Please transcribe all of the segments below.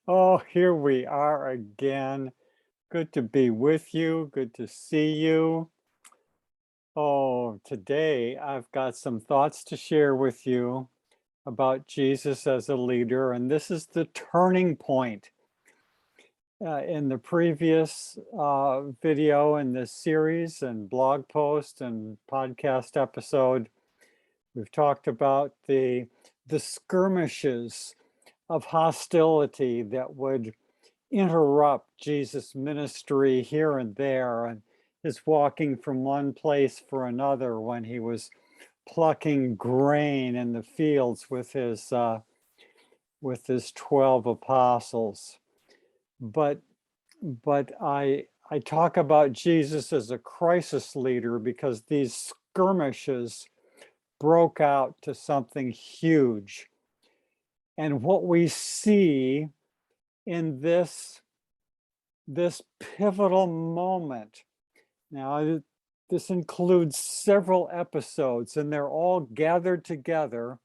Oh, here we are again. Good to be with you. Good to see you. Oh, today I've got some thoughts to share with you about Jesus as a leader, and this is the turning point. In the previous video in this series and blog post and podcast episode, we've talked about the skirmishes of hostility that would interrupt Jesus' ministry here and there, and his walking from one place for another when he was plucking grain in the fields with his 12 apostles. But I talk about Jesus as a crisis leader because these skirmishes broke out to something huge. And what we see in this pivotal moment. Now, this includes several episodes, and they're all gathered together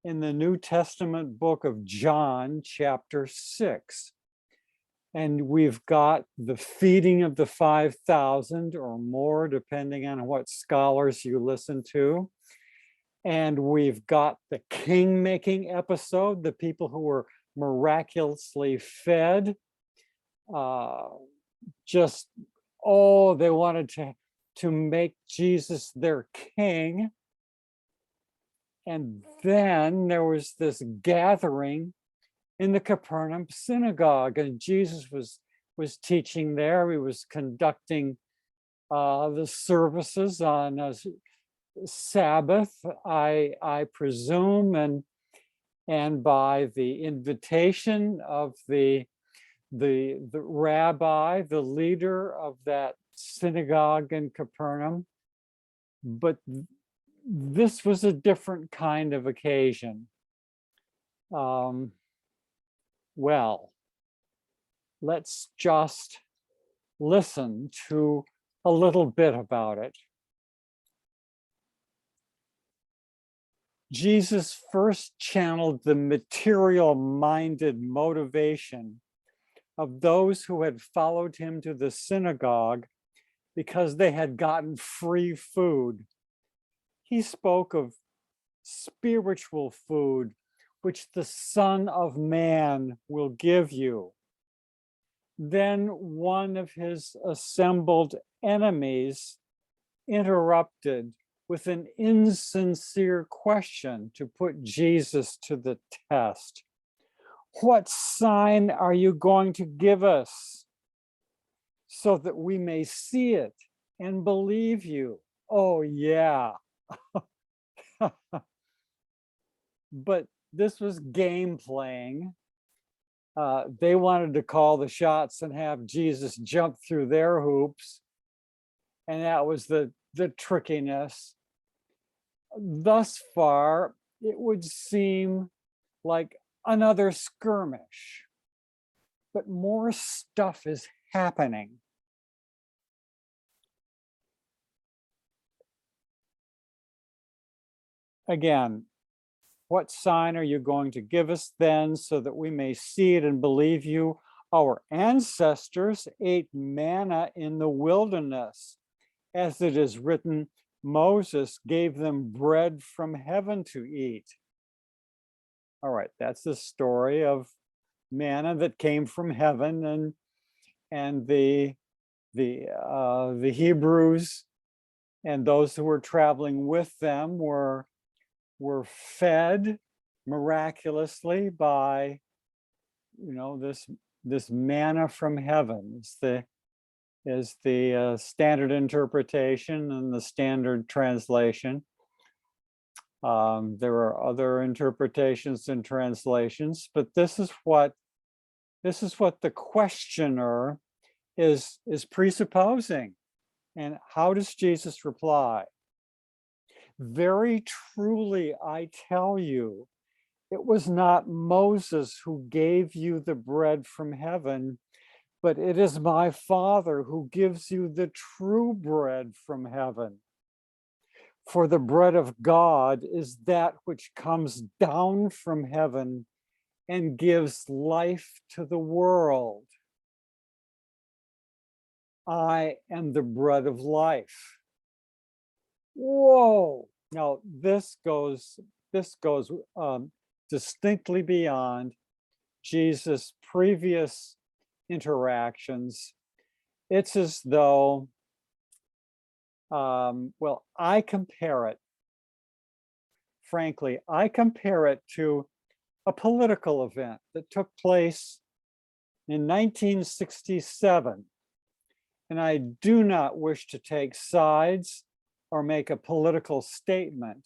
in the New Testament book of John, chapter 6. And we've got the feeding of the 5,000 or more, depending on what scholars you listen to. And we've got the king-making episode, the people who were miraculously fed. Just, oh, they wanted to make Jesus their king. And then there was this gathering in the Capernaum synagogue, and Jesus was teaching there. He was conducting the services on a Sabbath, I presume, and by the invitation of the rabbi, the leader of that synagogue in Capernaum. But this was a different kind of occasion. Well, let's just listen to a little bit about it. Jesus first channeled the material-minded motivation of those who had followed him to the synagogue because they had gotten free food. He spoke of spiritual food, which the Son of Man will give you. Then one of his assembled enemies interrupted with an insincere question to put Jesus to the test. What sign are you going to give us so that we may see it and believe you? Oh, yeah. But this was game playing. They wanted to call the shots and have Jesus jump through their hoops. And that was the trickiness. Thus far, it would seem like another skirmish, but more stuff is happening. Again, what sign are you going to give us then so that we may see it and believe you? Our ancestors ate manna in the wilderness. As it is written, Moses gave them bread from heaven to eat. All right, that's the story of manna that came from heaven, and the Hebrews and those who were traveling with them were fed miraculously by, this manna from heaven. Is the standard interpretation and the standard translation. There are other interpretations and translations, but this is what the questioner is presupposing. And how does Jesus reply? Very truly, I tell you, it was not Moses who gave you the bread from heaven, but it is my Father who gives you the true bread from heaven. For the bread of God is that which comes down from heaven and gives life to the world. I am the bread of life. Whoa! Now this goes distinctly beyond Jesus' previous interactions. It's as though, well, I compare it, frankly, I compare it to a political event that took place in 1967. And I do not wish to take sides or make a political statement,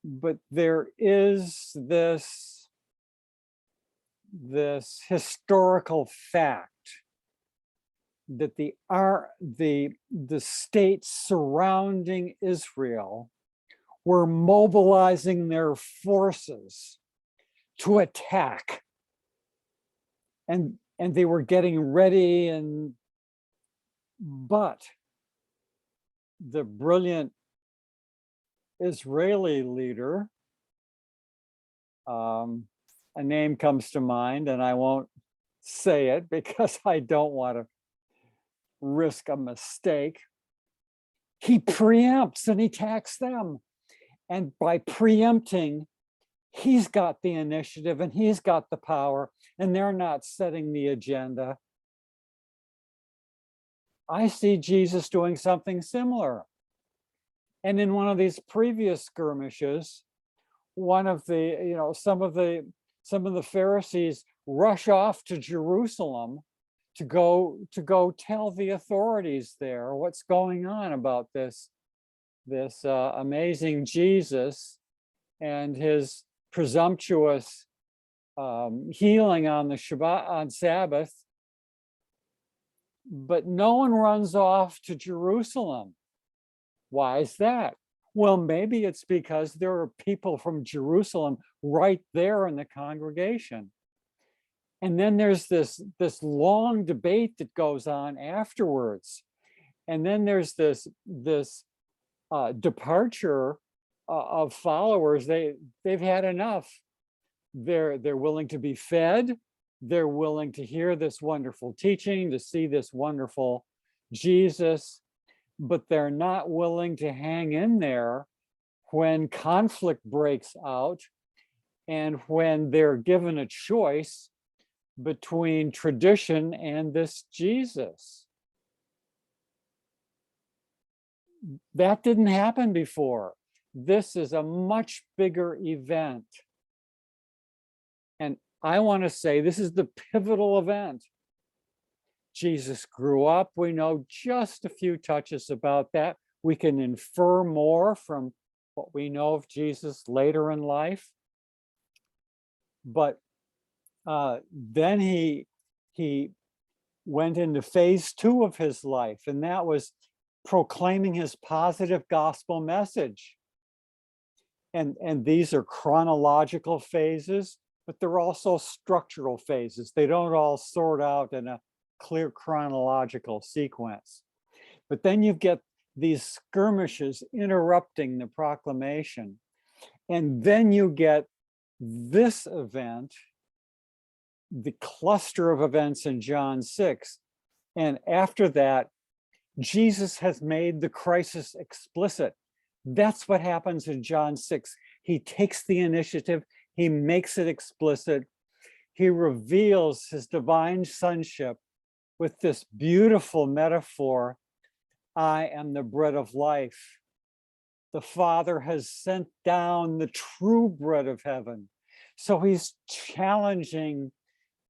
but there is this historical fact that the states surrounding Israel were mobilizing their forces to attack, and they were getting ready, but the brilliant Israeli leader, a name comes to mind, and I won't say it because I don't want to risk a mistake. He preempts and he attacks them. And by preempting, he's got the initiative and he's got the power, and they're not setting the agenda. I see Jesus doing something similar. And in one of these previous skirmishes, one of the, some of the Pharisees rush off to Jerusalem to go tell the authorities there what's going on about this amazing Jesus and his presumptuous healing on the Shabbat, on Sabbath. But no one runs off to Jerusalem. Why is that? Well, maybe it's because there are people from Jerusalem right there in the congregation. And then there's this long debate that goes on afterwards. And then there's this departure of followers. They've had enough. They're willing to be fed. They're willing to hear this wonderful teaching, to see this wonderful Jesus, but they're not willing to hang in there when conflict breaks out and when they're given a choice between tradition and this Jesus. That didn't happen before. This is a much bigger event. And I want to say this is the pivotal event. Jesus grew up. We know just a few touches about that. We can infer more from what we know of Jesus later in life. But then he went into phase 2 of his life, and that was proclaiming his positive gospel message. And these are chronological phases, but they're also structural phases. They don't all sort out in a clear chronological sequence. But then you get these skirmishes interrupting the proclamation. And then you get this event, the cluster of events in John 6. And after that, Jesus has made the crisis explicit. That's what happens in John 6. He takes the initiative, he makes it explicit. He reveals his divine sonship with this beautiful metaphor: I am the bread of life. The Father has sent down the true bread of heaven. So he's challenging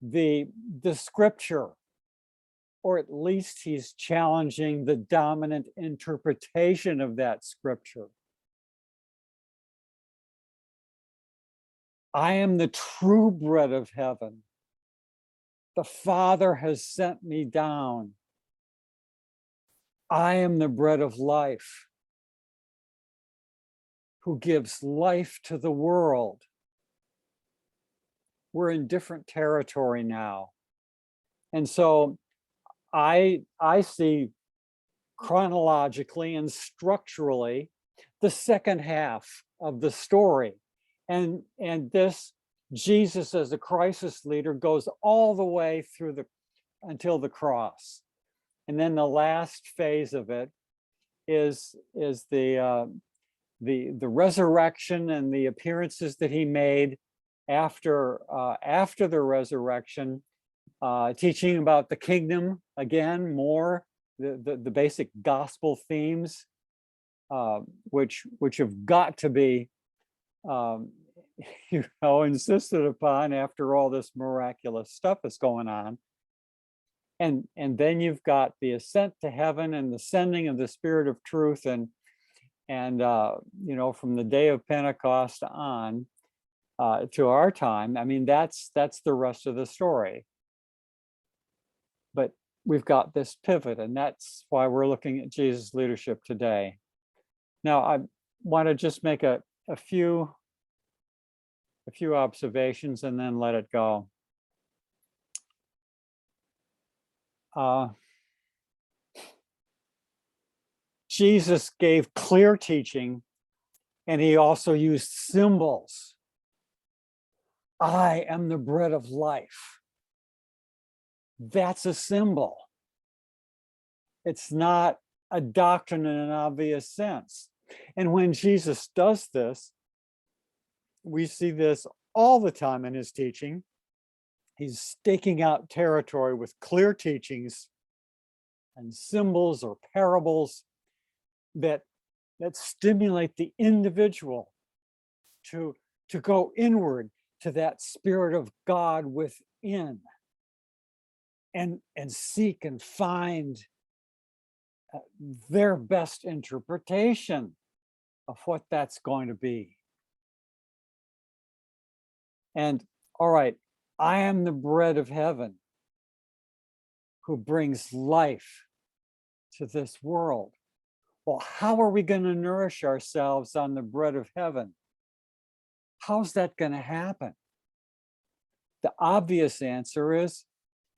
the scripture, or at least he's challenging the dominant interpretation of that scripture. I am the true bread of heaven. The Father has sent me down. I am the bread of life, who gives life to the world. We're in different territory now. And so I see chronologically and structurally the second half of the story. And this Jesus as a crisis leader goes all the way through until the cross. And then the last phase of it is the resurrection and the appearances that he made after the resurrection, teaching about the kingdom again, more the basic gospel themes, which have got to be insisted upon after all this miraculous stuff is going on. And then you've got the ascent to heaven and the sending of the Spirit of truth, and from the day of Pentecost on to our time. I mean, that's the rest of the story. But we've got this pivot, and that's why we're looking at Jesus' leadership today. Now, I want to just make a few observations and then let it go. Jesus gave clear teaching, and he also used symbols. I am the bread of life. That's a symbol. It's not a doctrine in an obvious sense. And when Jesus does this, we see this all the time in his teaching. He's staking out territory with clear teachings and symbols or parables that stimulate the individual to go inward to that Spirit of God within and seek and find their best interpretation of what that's going to be. And all right, I am the bread of heaven who brings life to this world. Well, how are we going to nourish ourselves on the bread of heaven? How's that going to happen? The obvious answer is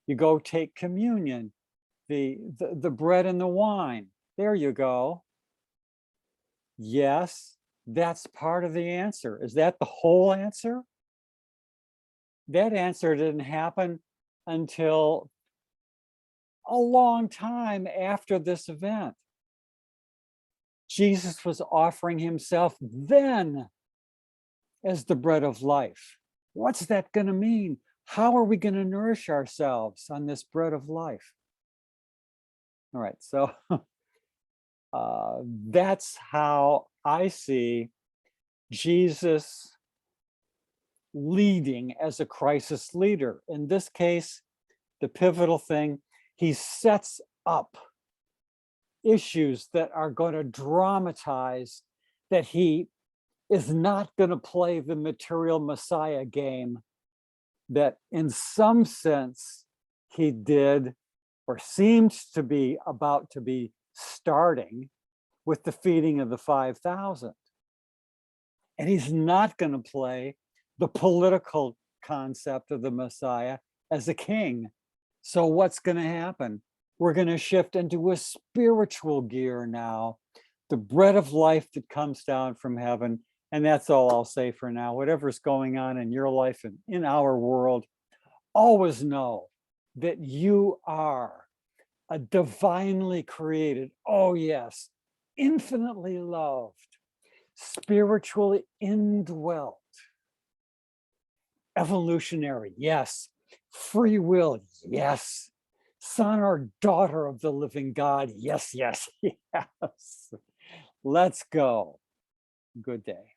you go take communion, the bread and the wine. There you go. Yes, that's part of the answer. Is that the whole answer? That answer didn't happen until a long time after this event. Jesus was offering himself then as the bread of life. What's that going to mean? How are we going to nourish ourselves on this bread of life? All right, so that's how I see Jesus leading as a crisis leader. In this case, the pivotal thing, he sets up issues that are going to dramatize that he is not going to play the material Messiah game that in some sense he did or seemed to be about to be starting with the feeding of the 5,000. And he's not going to play the political concept of the Messiah as a king. So what's going to happen? We're going to shift into a spiritual gear now, the bread of life that comes down from heaven. And that's all I'll say for now. Whatever's going on in your life and in our world, always know that you are a divinely created, oh yes, infinitely loved, spiritually indwelt, evolutionary, yes, free will, yes, son or daughter of the living God, yes, yes, yes. Let's go. Good day.